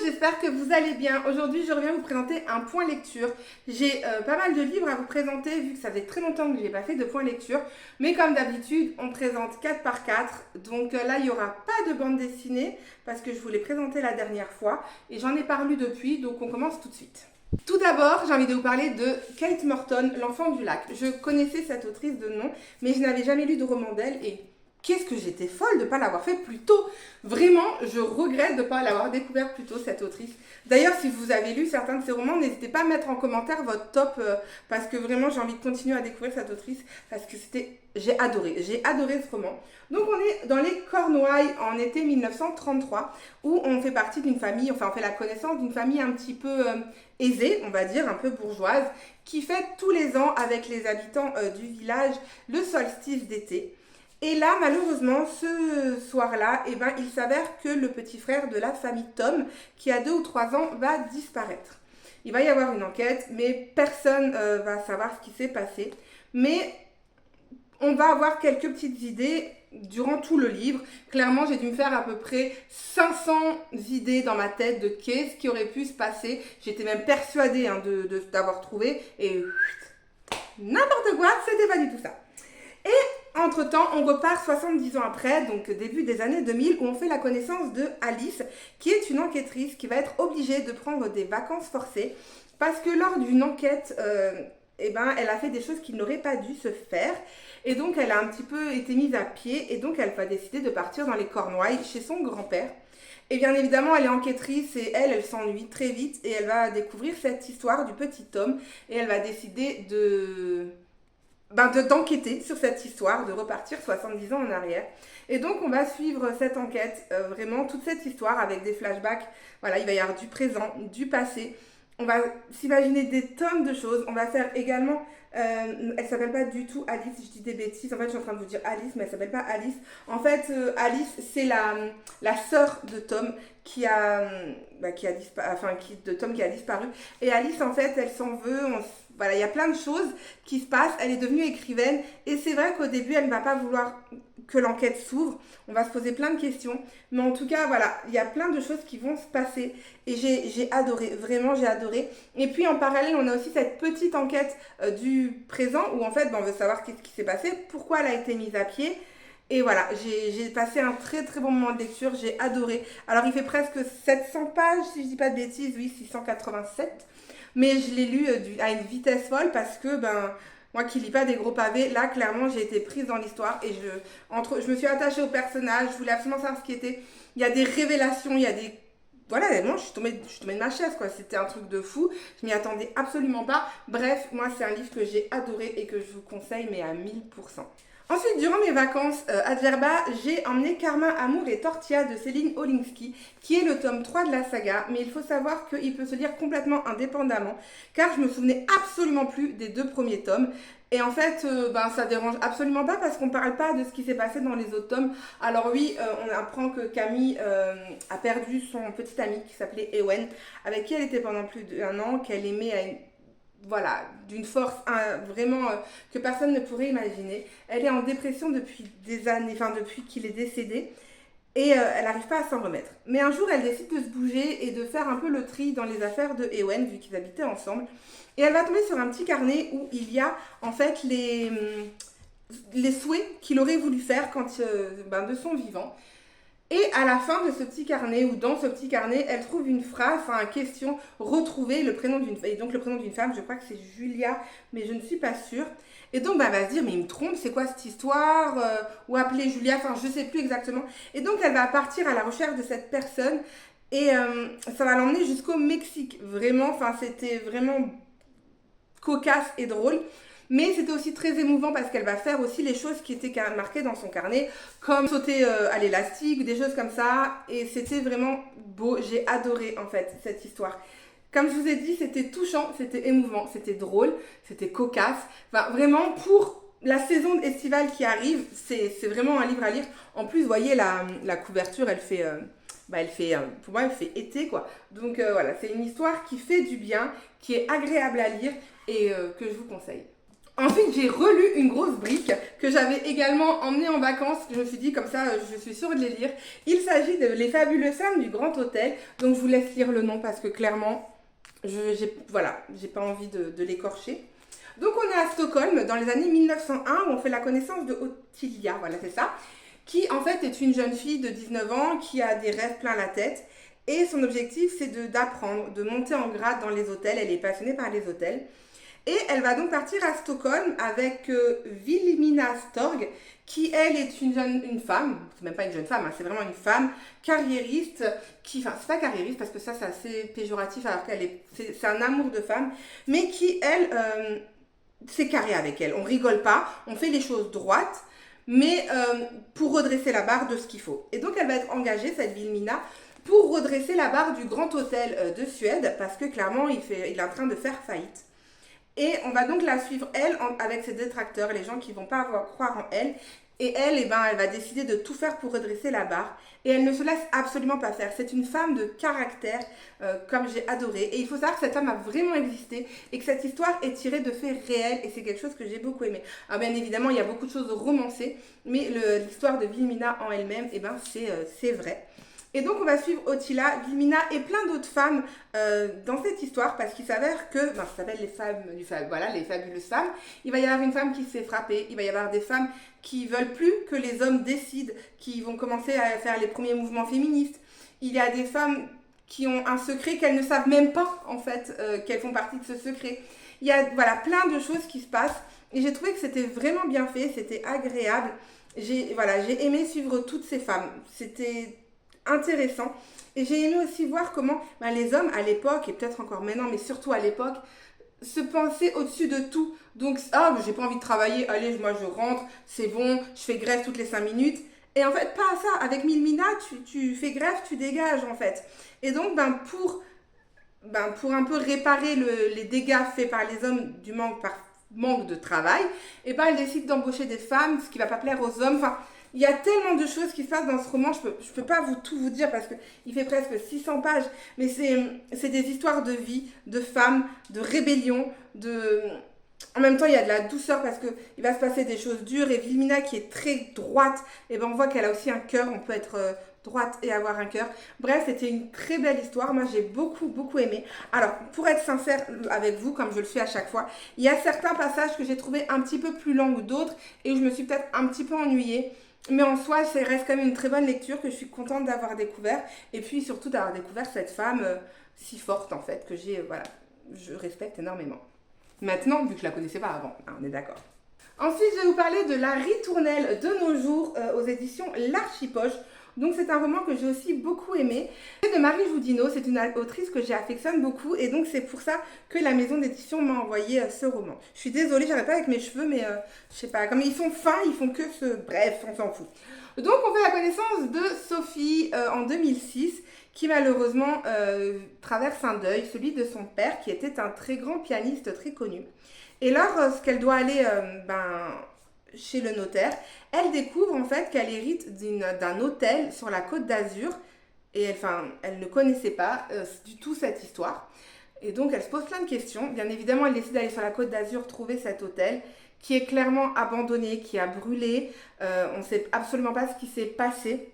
j'espère que vous allez bien. Aujourd'hui, je reviens vous présenter un point lecture. J'ai pas mal de livres à vous présenter vu que ça fait très longtemps que je n'ai pas fait de point lecture. Mais comme d'habitude, on présente 4 par 4. Donc là, il n'y aura pas de bande dessinée parce que je vous l'ai présenté la dernière fois. Et j'en ai pas lu depuis, donc on commence tout de suite. Tout d'abord, j'ai envie de vous parler de Kate Morton, L'Enfant du Lac. Je connaissais cette autrice de nom, mais je n'avais jamais lu de roman d'elle et qu'est-ce que j'étais folle de ne pas l'avoir fait plus tôt. Vraiment, je regrette de ne pas l'avoir découvert plus tôt, cette autrice. D'ailleurs, si vous avez lu certains de ses romans, n'hésitez pas à mettre en commentaire votre top, parce que vraiment, j'ai envie de continuer à découvrir cette autrice, parce que j'ai adoré ce roman. Donc, on est dans les Cornouailles, en été 1933, où on fait partie d'une famille, enfin, on fait la connaissance d'une famille un petit peu aisée, on va dire, un peu bourgeoise, qui fête tous les ans, avec les habitants du village, le solstice d'été. Et là, malheureusement, ce soir-là, il s'avère que le petit frère de la famille Tom, qui a 2 ou 3 ans, va disparaître. Il va y avoir une enquête, mais personne va savoir ce qui s'est passé. Mais on va avoir quelques petites idées durant tout le livre. Clairement, j'ai dû me faire à peu près 500 idées dans ma tête de qu'est-ce qui aurait pu se passer. J'étais même persuadée d'avoir trouvé. Et n'importe quoi, c'était pas du tout ça. Et entre-temps, on repart 70 ans après, donc début des années 2000, où on fait la connaissance de Alice, qui est une enquêtrice qui va être obligée de prendre des vacances forcées, parce que lors d'une enquête, elle a fait des choses qui n'auraient pas dû se faire, et donc elle a un petit peu été mise à pied, et donc elle va décider de partir dans les Cornouailles chez son grand-père. Et bien évidemment, elle est enquêtrice et elle s'ennuie très vite, et elle va découvrir cette histoire du petit Tom, et elle va décider d'enquêter sur cette histoire, de repartir 70 ans en arrière. Et donc, on va suivre cette enquête, vraiment toute cette histoire avec des flashbacks. Voilà, il va y avoir du présent, du passé. On va s'imaginer des tonnes de choses. On va faire également... elle s'appelle pas du tout Alice, je dis des bêtises. En fait, je suis en train de vous dire Alice, mais elle s'appelle pas Alice. En fait, Alice, c'est la sœur de Tom qui a disparu. Et Alice, en fait, elle s'en veut. Voilà, il y a plein de choses qui se passent. Elle est devenue écrivaine. Et c'est vrai qu'au début, elle ne va pas vouloir que l'enquête s'ouvre. On va se poser plein de questions. Mais en tout cas, voilà, il y a plein de choses qui vont se passer. Et j'ai adoré, vraiment j'ai adoré. Et puis en parallèle, on a aussi cette petite enquête du présent où en fait, on veut savoir qu'est-ce qui s'est passé, pourquoi elle a été mise à pied. Et voilà, j'ai passé un très très bon moment de lecture, j'ai adoré. Alors il fait presque 700 pages, si je dis pas de bêtises, oui, 687. Mais je l'ai lu à une vitesse folle parce que, moi qui lis pas des gros pavés, là, clairement, j'ai été prise dans l'histoire et je me suis attachée au personnage, je voulais absolument savoir ce qui était. Il y a des révélations, il y a des... Voilà, non, je suis tombée de ma chaise, quoi. C'était un truc de fou, je m'y attendais absolument pas. Bref, moi, c'est un livre que j'ai adoré et que je vous conseille, mais à 1000%. Ensuite, durant mes vacances à Djerba, j'ai emmené Karma, Amour et Tortilla de Céline Olinsky, qui est le tome 3 de la saga, mais il faut savoir qu'il peut se lire complètement indépendamment, car je me souvenais absolument plus des 2 premiers tomes. Et en fait, ça dérange absolument pas parce qu'on parle pas de ce qui s'est passé dans les autres tomes. Alors oui, on apprend que Camille a perdu son petit ami qui s'appelait Ewen, avec qui elle était pendant plus d'1 an, qu'elle aimait d'une force vraiment que personne ne pourrait imaginer. Elle est en dépression depuis des années, depuis qu'il est décédé, et elle n'arrive pas à s'en remettre. Mais un jour, elle décide de se bouger et de faire un peu le tri dans les affaires de Ewen, vu qu'ils habitaient ensemble. Et elle va tomber sur un petit carnet où il y a en fait les souhaits qu'il aurait voulu faire de son vivant. Et à la fin de ce petit carnet, ou dans ce petit carnet, elle trouve une phrase, une question, retrouver le prénom d'une femme. Et donc le prénom d'une femme, je crois que c'est Julia, mais je ne suis pas sûre. Et donc elle va se dire, mais il me trompe, c'est quoi cette histoire ou appeler Julia, je ne sais plus exactement. Et donc elle va partir à la recherche de cette personne et ça va l'emmener jusqu'au Mexique. Vraiment, c'était vraiment cocasse et drôle. Mais c'était aussi très émouvant parce qu'elle va faire aussi les choses qui étaient marquées dans son carnet, comme sauter à l'élastique, des choses comme ça. Et c'était vraiment beau. J'ai adoré en fait cette histoire. Comme je vous ai dit, c'était touchant, c'était émouvant, c'était drôle, c'était cocasse. Vraiment, pour la saison estivale qui arrive, c'est vraiment un livre à lire. En plus, vous voyez la couverture, pour moi, elle fait été, quoi. Donc voilà, c'est une histoire qui fait du bien, qui est agréable à lire et que je vous conseille. Ensuite, j'ai relu une grosse brique que j'avais également emmenée en vacances. Je me suis dit, comme ça, je suis sûre de les lire. Il s'agit de Les Fabuleuses Femmes du Grand Hôtel. Donc, je vous laisse lire le nom parce que clairement, j'ai pas envie de l'écorcher. Donc, on est à Stockholm dans les années 1901 où on fait la connaissance de Ottilia, voilà, c'est ça, qui en fait est une jeune fille de 19 ans qui a des rêves plein la tête. Et son objectif, c'est d'apprendre, de monter en grade dans les hôtels. Elle est passionnée par les hôtels. Et elle va donc partir à Stockholm avec Vilhelmina Storg, qui elle est une femme, c'est même pas une jeune femme, hein, c'est vraiment une femme carriériste, enfin c'est pas carriériste parce que ça c'est assez péjoratif alors c'est un amour de femme, mais qui elle, c'est carré avec elle, on rigole pas, on fait les choses droites, mais pour redresser la barre de ce qu'il faut. Et donc elle va être engagée, cette Vilhelmina, pour redresser la barre du Grand Hôtel de Suède, parce que clairement il est en train de faire faillite. Et on va donc la suivre, elle, avec ses détracteurs, les gens qui ne vont pas croire en elle. Et elle, eh ben, elle va décider de tout faire pour redresser la barre. Et elle ne se laisse absolument pas faire. C'est une femme de caractère, comme j'ai adoré. Et il faut savoir que cette femme a vraiment existé et que cette histoire est tirée de faits réels. Et c'est quelque chose que j'ai beaucoup aimé. Alors bien évidemment, il y a beaucoup de choses romancées. Mais l'histoire de Vilhelmina en elle-même, eh ben, c'est vrai. Et donc on va suivre Ottila, Vilhelmina et plein d'autres femmes dans cette histoire parce qu'il s'avère que, ça s'appelle les femmes voilà, les fabuleuses femmes. Il va y avoir une femme qui se fait frapper, il va y avoir des femmes qui veulent plus que les hommes décident, qui vont commencer à faire les premiers mouvements féministes. Il y a des femmes qui ont un secret qu'elles ne savent même pas en fait qu'elles font partie de ce secret. Il y a voilà plein de choses qui se passent et j'ai trouvé que c'était vraiment bien fait, c'était agréable. J'ai aimé suivre toutes ces femmes. C'était intéressant. Et j'ai aimé aussi voir comment les hommes à l'époque, et peut-être encore maintenant, mais surtout à l'époque, se pensaient au-dessus de tout. Donc, j'ai pas envie de travailler, allez, moi je rentre, c'est bon, je fais grève toutes les 5 minutes. Et en fait, pas ça. Avec Vilhelmina, tu fais grève, tu dégages en fait. Et donc, pour un peu réparer les dégâts faits par les hommes par manque de travail, et elle décide d'embaucher des femmes, ce qui va pas plaire aux hommes. Enfin, il y a tellement de choses qui se passent dans ce roman, je peux pas tout vous dire parce qu'il fait presque 600 pages, mais c'est des histoires de vie, de femmes, de rébellion, en même temps il y a de la douceur parce qu'il va se passer des choses dures et Vilhelmina qui est très droite, et on voit qu'elle a aussi un cœur, on peut être droite et avoir un cœur. Bref, c'était une très belle histoire, moi j'ai beaucoup beaucoup aimé. Alors, pour être sincère avec vous, comme je le fais à chaque fois, il y a certains passages que j'ai trouvé un petit peu plus longs que d'autres et je me suis peut-être un petit peu ennuyée. Mais en soi, ça reste quand même une très bonne lecture que je suis contente d'avoir découvert. Et puis surtout d'avoir découvert cette femme si forte en fait, que je respecte énormément. Maintenant, vu que je la connaissais pas avant, hein, on est d'accord. Ensuite, je vais vous parler de La Ritournelle de nos jours aux éditions L'Archipoche. Donc c'est un roman que j'ai aussi beaucoup aimé. C'est de Marie Joudinot, c'est une autrice que j'affectionne beaucoup et donc c'est pour ça que la maison d'édition m'a envoyé ce roman. Je suis désolée, j'arrive pas avec mes cheveux, mais je sais pas, comme ils sont fins, ils font que ce... Bref, on s'en fout. Donc on fait la connaissance de Sophie en 2006 qui malheureusement traverse un deuil, celui de son père qui était un très grand pianiste très connu. Et lorsqu'elle doit aller chez le notaire, elle découvre en fait qu'elle hérite d'un hôtel sur la Côte d'Azur et elle ne connaissait pas du tout cette histoire. Et donc elle se pose plein de questions. Bien évidemment, elle décide d'aller sur la Côte d'Azur trouver cet hôtel qui est clairement abandonné, qui a brûlé. On ne sait absolument pas ce qui s'est passé.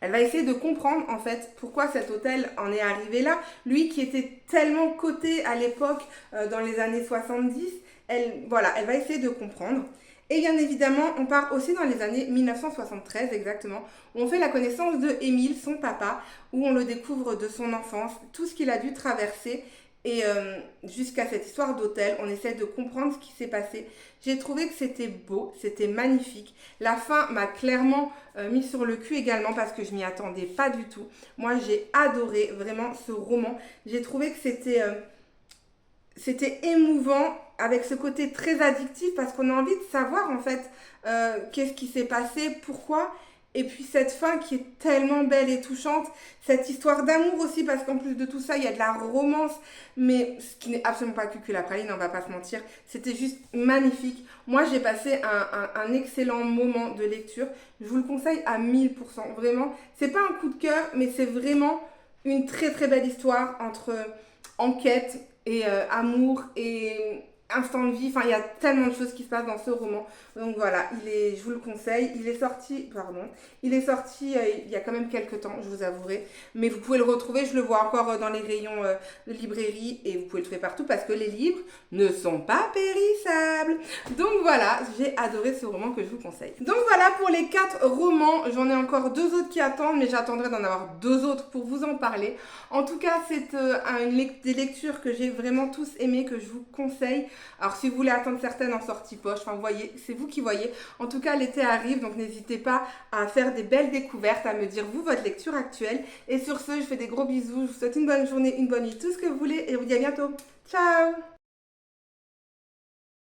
Elle va essayer de comprendre en fait pourquoi cet hôtel en est arrivé là. Lui qui était tellement coté à l'époque dans les années 70, elle va essayer de comprendre. Et bien évidemment, on part aussi dans les années 1973 exactement, où on fait la connaissance de Émile, son papa, où on le découvre de son enfance, tout ce qu'il a dû traverser, et jusqu'à cette histoire d'hôtel, on essaie de comprendre ce qui s'est passé. J'ai trouvé que c'était beau, c'était magnifique. La fin m'a clairement mis sur le cul également parce que je m'y attendais pas du tout. Moi, j'ai adoré vraiment ce roman. J'ai trouvé que c'était émouvant avec ce côté très addictif parce qu'on a envie de savoir en fait qu'est-ce qui s'est passé, pourquoi. Et puis cette fin qui est tellement belle et touchante, cette histoire d'amour aussi parce qu'en plus de tout ça il y a de la romance, mais ce qui n'est absolument pas cucul-la-praline, on va pas se mentir, c'était juste magnifique. Moi j'ai passé un excellent moment de lecture, je vous le conseille à 1000%, vraiment. C'est pas un coup de cœur mais c'est vraiment une très très belle histoire entre enquête et amour et instant de vie, enfin il y a tellement de choses qui se passent dans ce roman. Donc voilà, je vous le conseille, il est sorti il y a quand même quelques temps, je vous avouerai, mais vous pouvez le retrouver, je le vois encore dans les rayons de librairie et vous pouvez le trouver partout parce que les livres ne sont pas périssables. Donc voilà, j'ai adoré ce roman que je vous conseille. Donc voilà pour les 4 romans, j'en ai encore 2 autres qui attendent, mais j'attendrai d'en avoir 2 autres pour vous en parler. En tout cas, c'est des lectures que j'ai vraiment tous aimées, que je vous conseille. Alors si vous voulez attendre certaines en sortie poche, enfin vous voyez, c'est vous qui voyez. En tout cas, l'été arrive, donc n'hésitez pas à faire des belles découvertes, à me dire vous votre lecture actuelle. Et sur ce, je fais des gros bisous, je vous souhaite une bonne journée, une bonne nuit, tout ce que vous voulez et je vous dis à bientôt. Ciao!